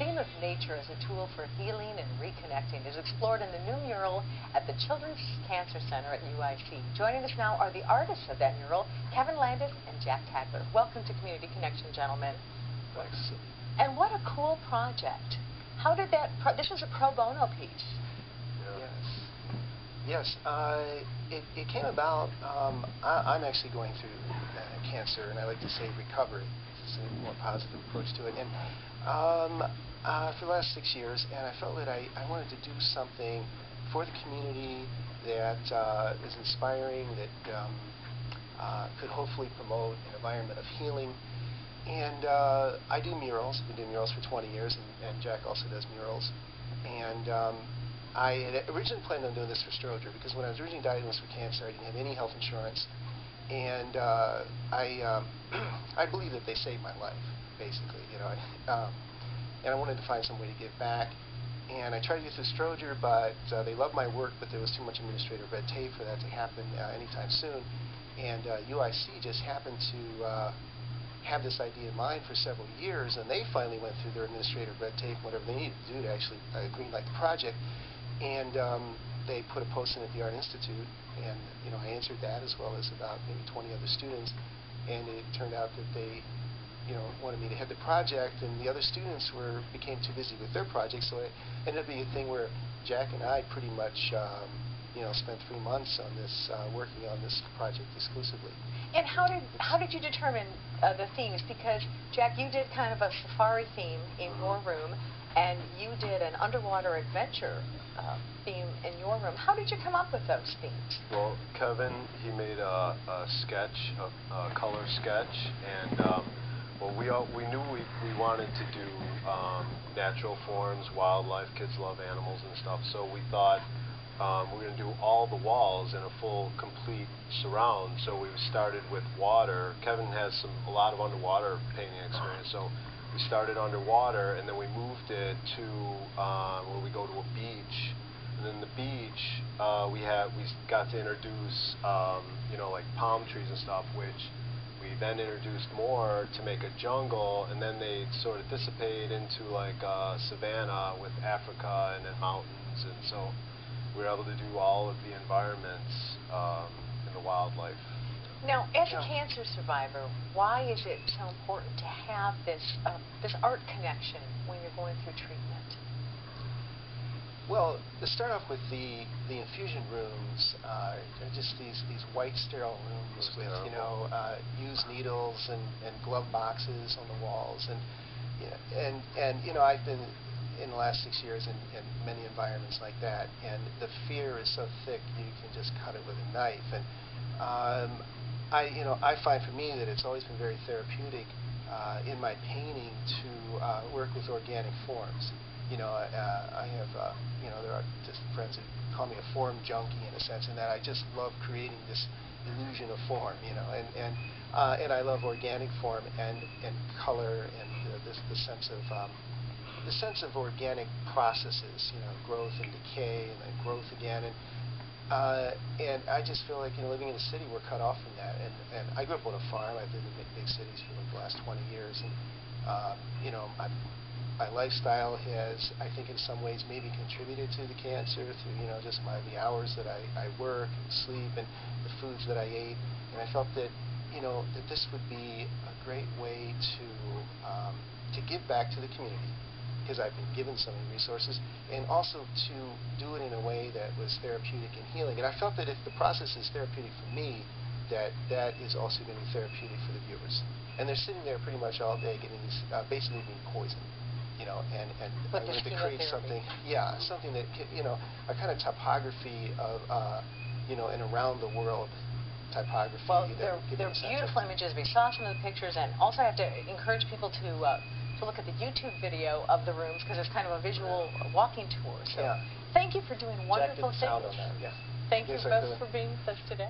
theme of nature as a tool for healing and reconnecting is explored in the new mural at the Children's Cancer Center at UIC. Joining us now are the artists of that mural, Kevin Landis and Jack Tagler. Welcome to Community Connection, gentlemen. Thanks. And what a cool project. How did that, this was a pro bono piece. Yeah. Yes. It came about, I'm actually going through cancer, and I like to say recovery. It's a more positive approach to it. And for the last 6 years, and I felt that I wanted to do something for the community that is inspiring, that could hopefully promote an environment of healing. And I do murals. I've been doing murals for 20 years, and Jack also does murals. And I had originally planned on doing this for Stroger, because when I was originally diagnosed with cancer, I didn't have any health insurance. And I believe that they saved my life, basically, you know. And I wanted to find some way to give back. And I tried to get through Stroger, but they loved my work, but there was too much administrative red tape for that to happen anytime soon. And UIC just happened to have this idea in mind for several years, and they finally went through their administrative red tape, whatever they needed to do to actually greenlight the project. And they put a post in at the Art Institute, and you know, I answered that as well as about maybe 20 other students, and it turned out that they, you know, wanted me to head the project, and the other students became too busy with their projects, so it ended up being a thing where Jack and I pretty much you know, spent 3 months on this, working on this project exclusively. And how did you determine the themes? Because Jack, you did kind of a safari theme in your room, and you did an underwater adventure theme in your room. How did you come up with those themes? Well, Kevin, he made a sketch, a color sketch, and well, we knew we wanted to do natural forms, wildlife. Kids love animals and stuff, so we thought we're going to do all the walls in a full, complete surround. So we started with water. Kevin has a lot of underwater painting experience, so we started underwater, and then we moved it to where we go to a beach. And then the beach, we got to introduce, you know, like palm trees and stuff, which we then introduced more to make a jungle, and then they sort of dissipate into like savanna with Africa and then mountains, and so we were able to do all of the environments in the wildlife. Now, as a cancer survivor, why is it so important to have this art connection when you're going through treatment? Well, to start off with the infusion rooms, just these white sterile rooms with, you know, used needles and glove boxes on the walls, and you know, I've been in the last 6 years in many environments like that, and the fear is so thick you can just cut it with a knife. And I find for me that it's always been very therapeutic in my painting to work with organic forms. You know, I have, you know, there are just friends who call me a form junkie in a sense, in that I just love creating this illusion of form, you know, and I love organic form and color and the sense of organic processes, you know, growth and decay and then growth again, and I just feel like, you know, living in a city, we're cut off from that. And I grew up on a farm. I've lived in big cities for like the last 20 years, and you know, my lifestyle has, I think, in some ways maybe contributed to the cancer through, you know, just the hours that I work and sleep and the foods that I ate. And I felt that, you know, that this would be a great way to give back to the community, because I've been given so many resources, and also to do it in a way that was therapeutic and healing. And I felt that if the process is therapeutic for me, that is also going to be therapeutic for the viewers. And they're sitting there pretty much all day getting these, basically being poisoned, you know, and I wanted to create something, something that, you know, a kind of topography of, you know, an around the world typography. Well, they're beautiful images. We saw some of the pictures, and also I have to encourage people to look at the YouTube video of the rooms, because it's kind of a visual walking tour. So thank you for doing wonderful things. Jack did the sound on that, Thank you both for being with us today.